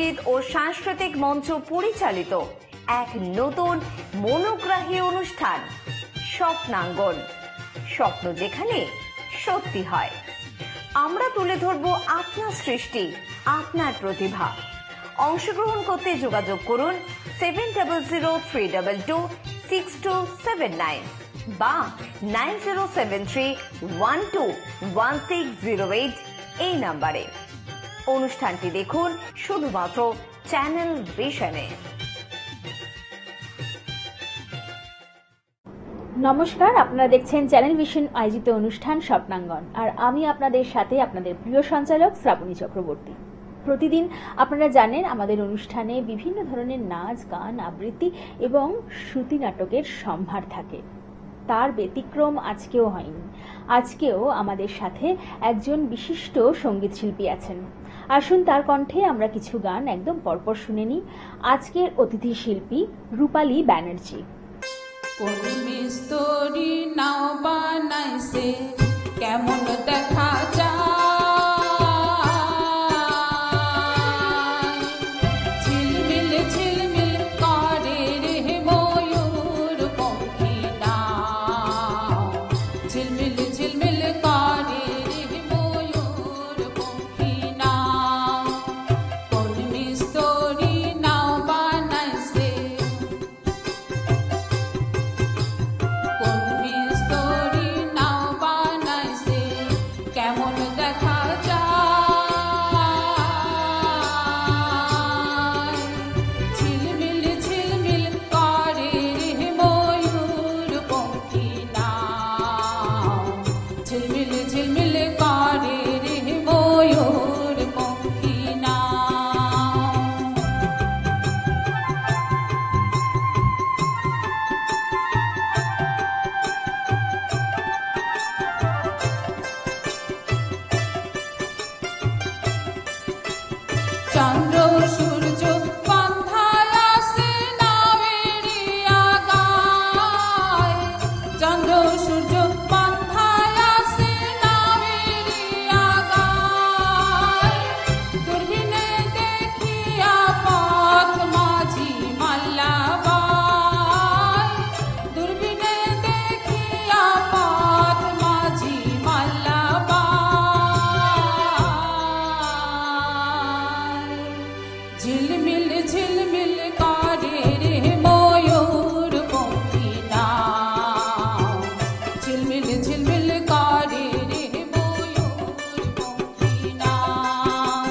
সঙ্গীত ও সাংস্কৃতিক মঞ্চ পরিচালিত এক নতুন মনোগ্রাহী অনুষ্ঠান স্বপ্নাঙ্গন। স্বপ্ন যেখানে সত্যি হয়। আমরা তুলে ধরব আপনার সৃষ্টি, আপনার প্রতিভা। অংশগ্রহণ করতে যোগাযোগ করুন 7003226279 বা 9073121608 এই নাম্বারে। অনুষ্ঠানটি দেখুন শুধুমাত্র চ্যানেল ভিশনে। নমস্কার, আপনারা দেখছেন চ্যানেল ভিশন আয়োজিত অনুষ্ঠান স্বপ্নাঙ্গন, আর আমি আপনাদের সাথে আপনাদের প্রিয় সঞ্চালক শ্রাবণী চক্রবর্তী। প্রতিদিন আপনারা জানেন আমাদের অনুষ্ঠানে বিভিন্ন ধরনের নাচ, গান, আবৃত্তি এবং শ্রুতি নাটকের সম্ভার থাকে। তার ব্যতিক্রম আজকেও হয়নি। আজকেও আমাদের সাথে একজন বিশিষ্ট সঙ্গীত শিল্পী আছেন। আসুন তার কণ্ঠে আমরা কিছু গান একদম পরপর শুনে নিই। আজকের অতিথি শিল্পী রূপালী ব্যানার্জি। কোন মিস্ত্রি নাও বানাইছে কেমন দেখা যায়, ঝিলমিল ঝিলমিল করে রে ময়ূর পঙ্খী নাও, ঝিলমিল ঝিলমিল করে রে ময়ূর পঙ্খী নাও। কোন মিস্ত্রি নাও বানাইছে, কেমন দেখা যায়, ঝিলমিল ঝিলমিল করে রে ময়ূর পঙ্খী নাও, ঝিলমিল ঝিলমিল করে রে ময়ূর পঙ্খী নাও। চন্দ্র সূর্য পান্থায় আসে নামেরই আগায়, চন্দ্র সূর্য পান্থায় আসে নামেরই আগায়, দূরবীনে দেখিয়া পথ মাঝি মাল্লাবাই, দূরবীনে দেখিয়া পথ মাঝি মাল্লাবাই, ঝিলমিল ঝিলমিল করে রে ময়ূর পঙ্খী নাও, ঝিলমিল ঝিলমিল করে রে ময়ূর পঙ্খী নাও।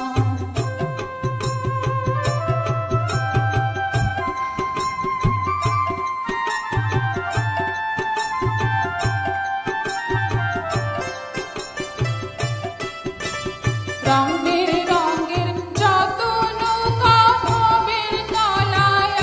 রঙের রঙের যত নৌকা ভবের তলায়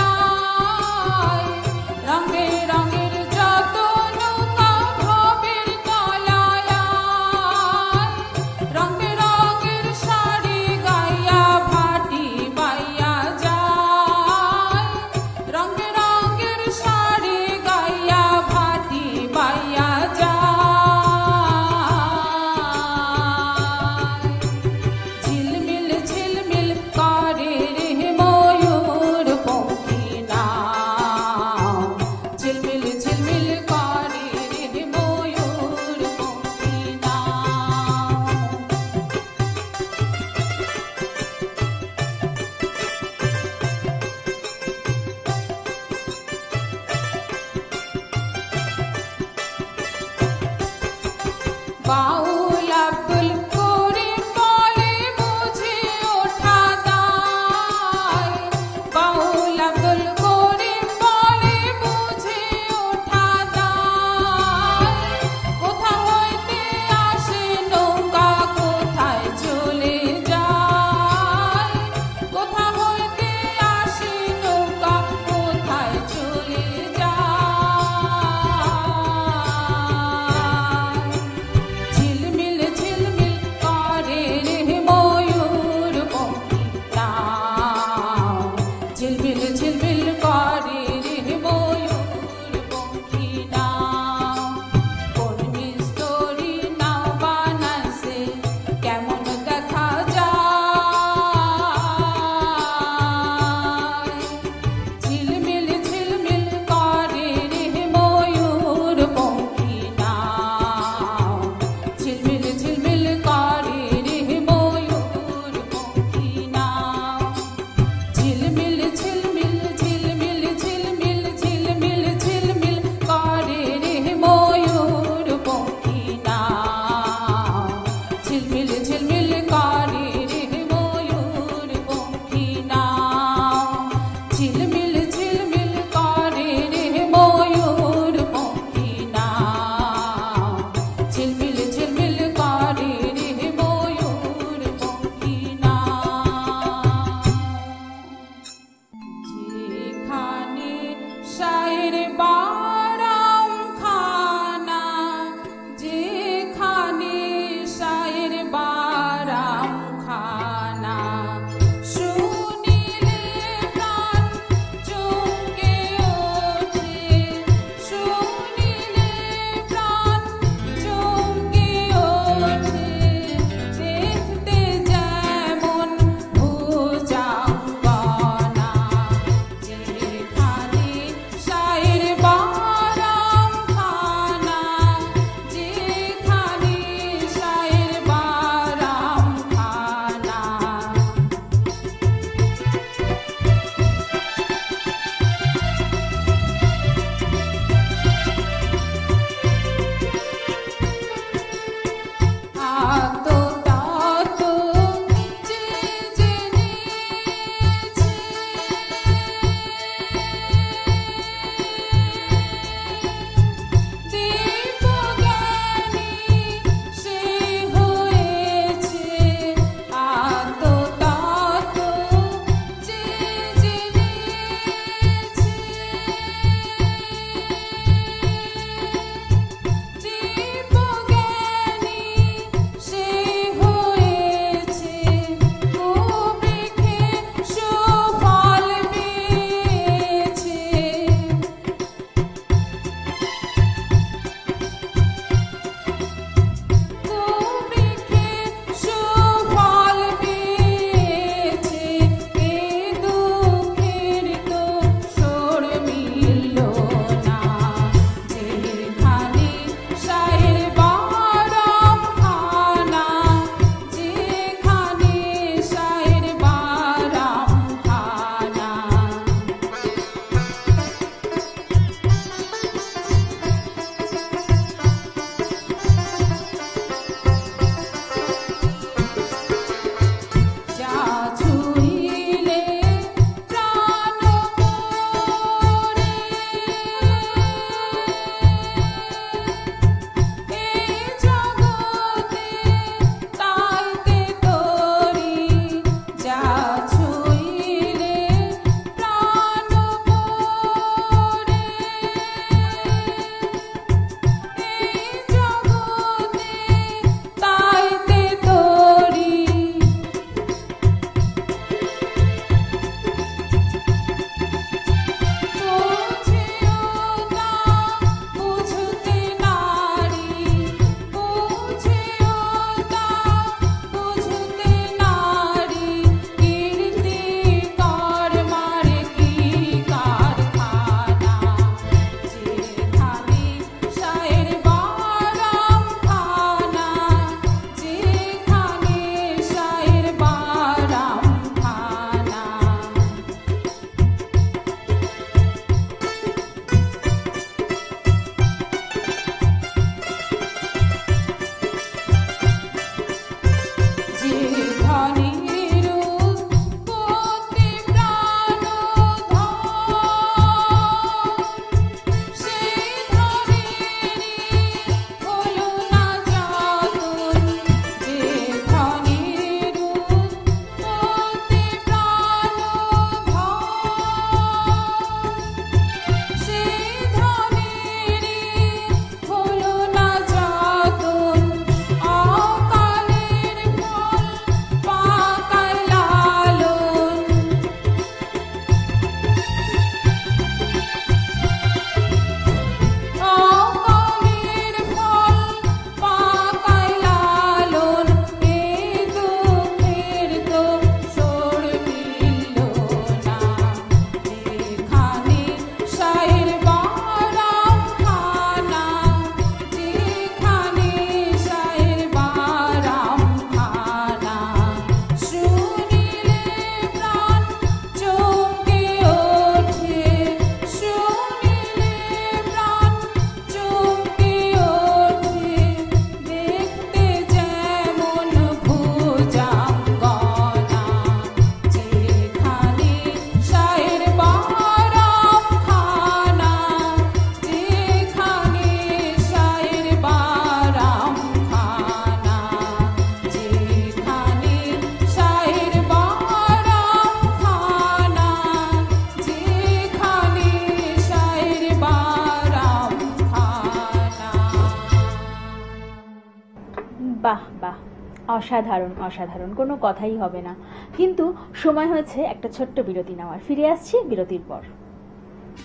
অসাধারণ অসাধারণ, কোনো কথাই হবে না। কিন্তু সময় হয়েছে একটা ছোট্ট বিরতি নেওয়ার। ফিরে আসছি বিরতির পর।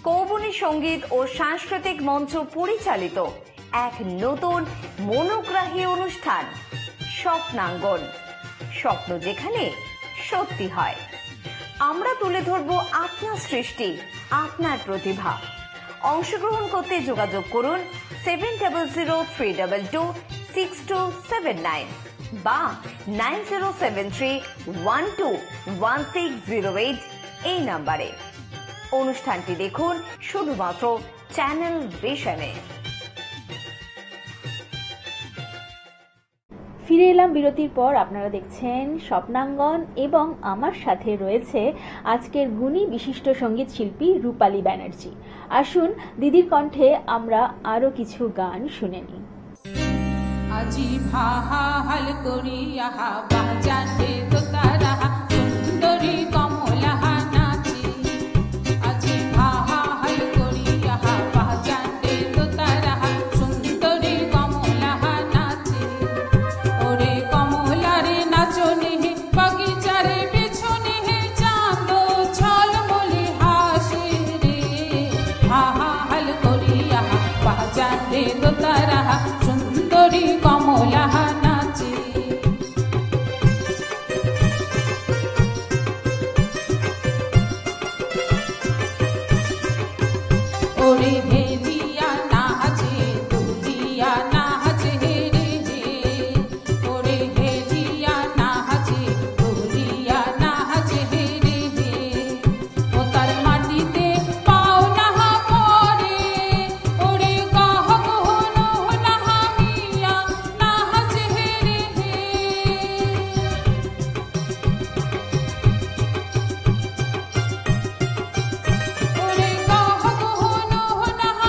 কৌবনী সঙ্গীত ও সাংস্কৃতিক মঞ্চ পরিচালিত এক নতুন মনোগ্রাহী অনুষ্ঠান স্বপ্নাঙ্গন, স্বপ্ন যেখানে সত্যি হয়। আমরা তুলে ধরব আপনার সৃষ্টি, আপনার প্রতিভা। অংশগ্রহণ করতে যোগাযোগ করুন 7003226279 বা 9073121608 এই নাম্বারে। অনুষ্ঠানটি দেখুন শুধুমাত্র চ্যানেল ভিশনে। ফিরে এলাম বিরতির পর। আপনারা দেখছেন স্বপ্নাঙ্গন এবং আমার সাথে রয়েছে আজকের গুণী বিশিষ্ট সঙ্গীত শিল্পী রূপালী ব্যানার্জি। আসুন দিদির কণ্ঠে আমরা আরো কিছু গান শুনে নিই। আজি ভাহা হাল করি আহা বাজাতে তো তারা সুন্দরী কমলাহা নাচি। আজি ভাহা হাল করি আহা বাজাতে তো তারা সুন্দরী কমলাহা নাচি। ওরে কমলারে নাচনে বাগিচারে পেছনে চাঁদ ঝলমলে হাসে রে। ভাহা হাল করি আহা বাজাতে তো তারা সুন্দরী কমলাহা নাচে। ওরে হেলিয়া নাচে দুলিয়া নাচে রে হে। ওরে হেলিয়া নাচে দুলিয়া নাচে রে হে। ও তার মাটিতে পাও নাহা পরে ওরে গাহ গহন নাহা মিয়া নাচে রে হে। ওরে গাহ গহন নাহা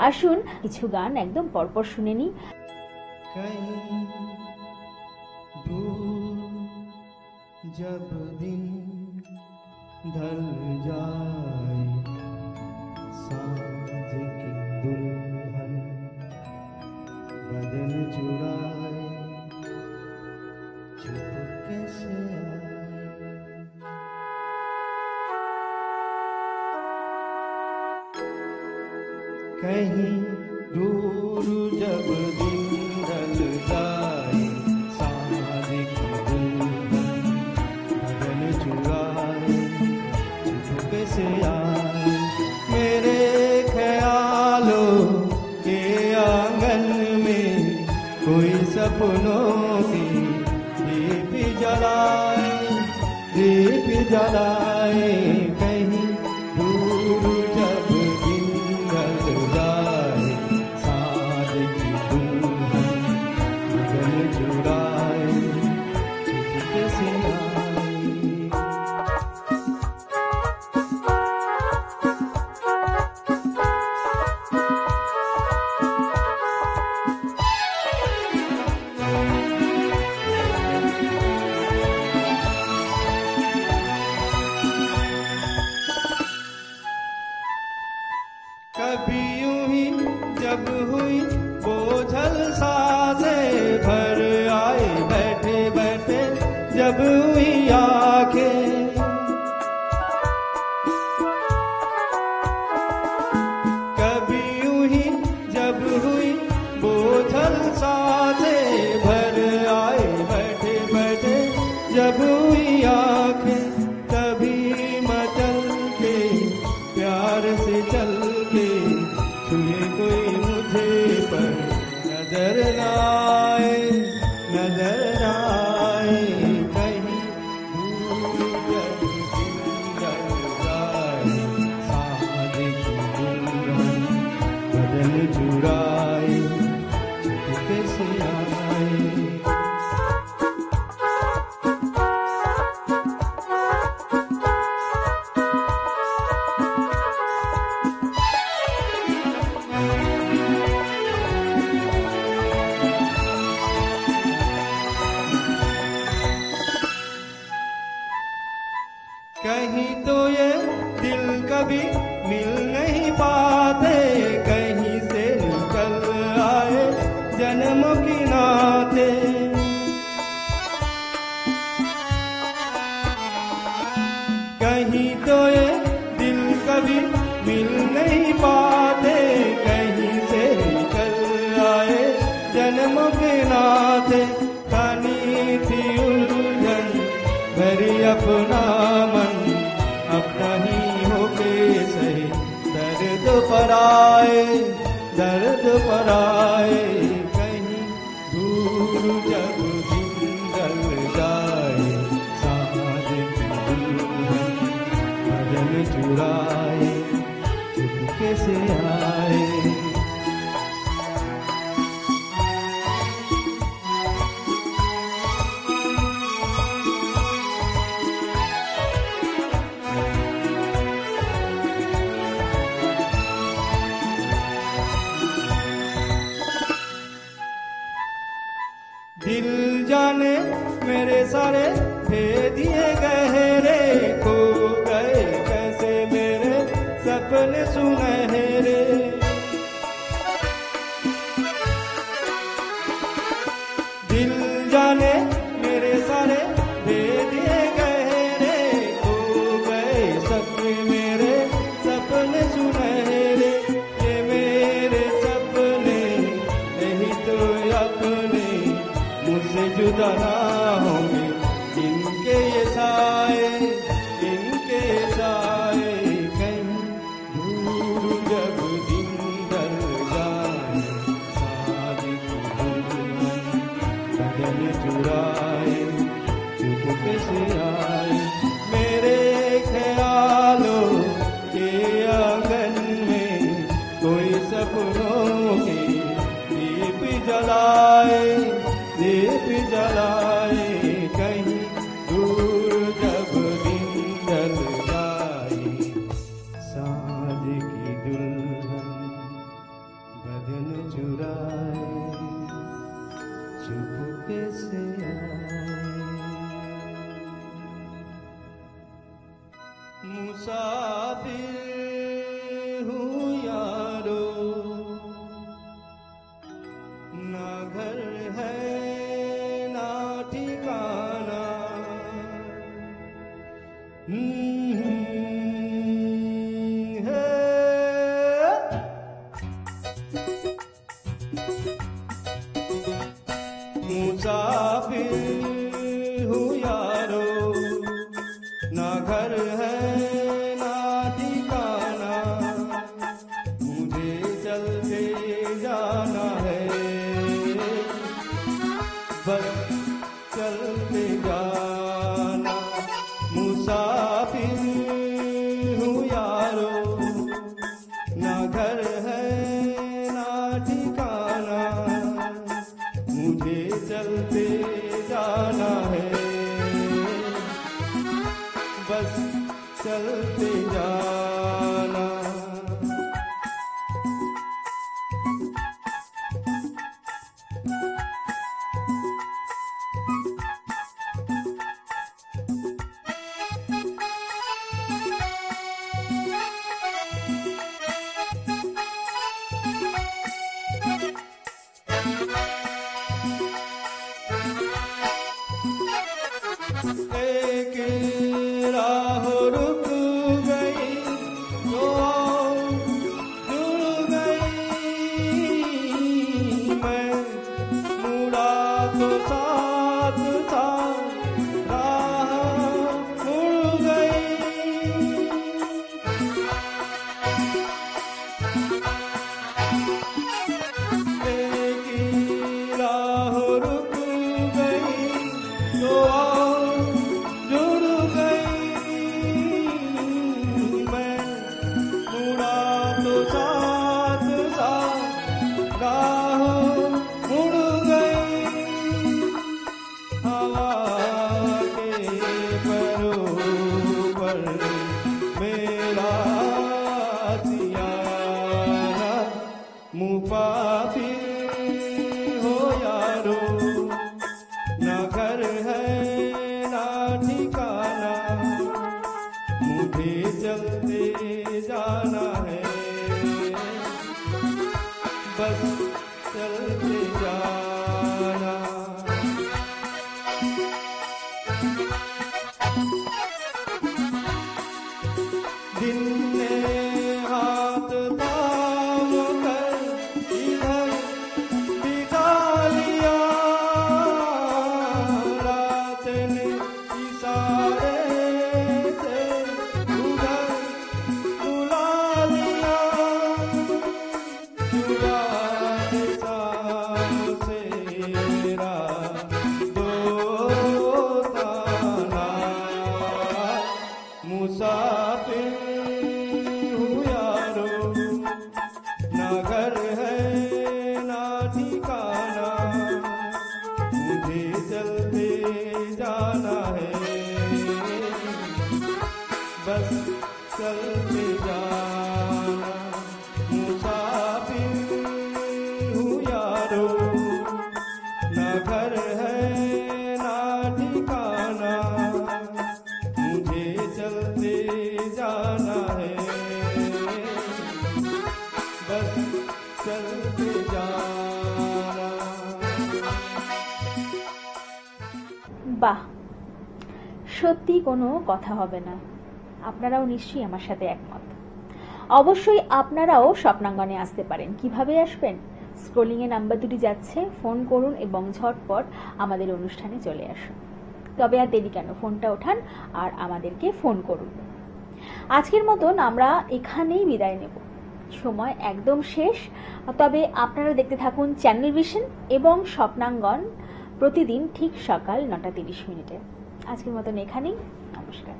আসুন কিছু গান একদম পরপর শুনে নিই। कहीं दूर जब दिन ढल जाए, साँझ की दुल्हन बदन चुराए, चुपके से आए। कहीं दूर जब दिन ढल जाए, साँझ की दुल्हन बदन चुराए, चुपके से आए। मेरे ख्यालों के आंगन में कोई सपनों की दीप जलाए, दीप जलाए। कहीं दूर जब दिन ढल जाए, साँझ की दुल्हन बदन चुराए, चुपके से आए। कभी यूं ही जब हुई बोझल सांसें भर आए, बैठे बैठे जब हुई आंखें। कभी यूं ही जब हुई बोझल सांसें भर आए, बैठे बैठे जब हुई आंखें। तभी मचल के प्यार से चल के छुए कोई मुझे पर नजर न आए, नजर न आए। कहीं दूर जब दिन ढल जाए, साँझ की दुल्हन बदन चुराए, चुपके से आए। कहीं तो ये दिल कभी मिल नहीं पाते, कहीं से निकल आए जन्म की नाते। कहीं तो ये दिल कभी मिल नहीं पाते, कहीं से निकल आए जन्म के नाते। तानी थी उलझन भरी अपना मन, अपना ही होके सही दर्द पर आए, दर्द पर आए। कहीं दूर जब दिन ढल जाए, साँझ की दुल्हन बदन चुराए, चुपके से आए। दिल जाने मेरे सारे भेद ये गहरे, खो गए कैसे मेरे सपने सुनहरे। दिल जाने मेरे सारे भेद ये गहरे, खो गए सपने मेरे सपने सुनहरे। ये मेरे सपने यही तो अपने मुझसे जुदा ना होंगे, इनके ये साए, इनके साए। कहीं दूर जब दिन ढल जाए, साँझ की दुल्हन बदन चुराए, चुपके से आए। मेरे ख्यालों के आंगन में कोई सपनों के दीप जलाए, दीप जलाए। कहीं दूर जब दिन ढल जाए, साँझ की दुल्हन चलते जाना है, बस चलते जाना। मुसाफिर हूँ यारो, ना घर है ना ठिकाना, मुझे चलते जाना है, बस चलते जाना। एक राह रुक गई तो जुड़ गई, मैं मुड़ा तो साथ साथ राह मुड़ गई। एक राह रुक गई तो जुड़ गई, मैं मुड़ा तो साथ साथ राह मुड़ गई। हवा के परों पर मेरा सियाना, मुसाफिर हो यारो, ना घर है ना ठिकाना, मुझे चलते जाना है, बस चलते जाना। दिन ने हाथ थाम कर इधर बिता लिया, रात ने इशारे से उधर बुला लिया, जुड़ा से मेरा दोस्ताना, मुसाफिर हूँ यारो, ना घर है ना ठिकाना, मुझे चलते जाना है, बस चलते जाना। मुसाफिर हूँ यारो, ना घर है ना ठिकाना, मुझे चलते जाना है, बस चलते जाना। বাহ, সত্যি কোনো কথা হবে না। আপনারাও নিশ্চয়ই আমার সাথে একমত। অবশ্যই আপনারাও স্বপ্নাঙ্গনে আসতে পারেন। কিভাবে আসবেন? স্ক্রলিং এ নাম্বার দুটি যাচ্ছে, ফোন করুন এবং ঝটপট আমাদের অনুষ্ঠানে চলে আসুন। তবে আর দেরি কেন, ফোনটা ওঠান আর আমাদেরকে ফোন করুন। আজকের মতন আমরা এখানেই বিদায় নেব, সময় একদম শেষ। তবে আপনারা দেখতে থাকুন চ্যানেল ভিশন এবং স্বপ্নাঙ্গন প্রতিদিন ঠিক সকাল 9:30 মিনিটে। আজকের মতন এখানেই, নমস্কার।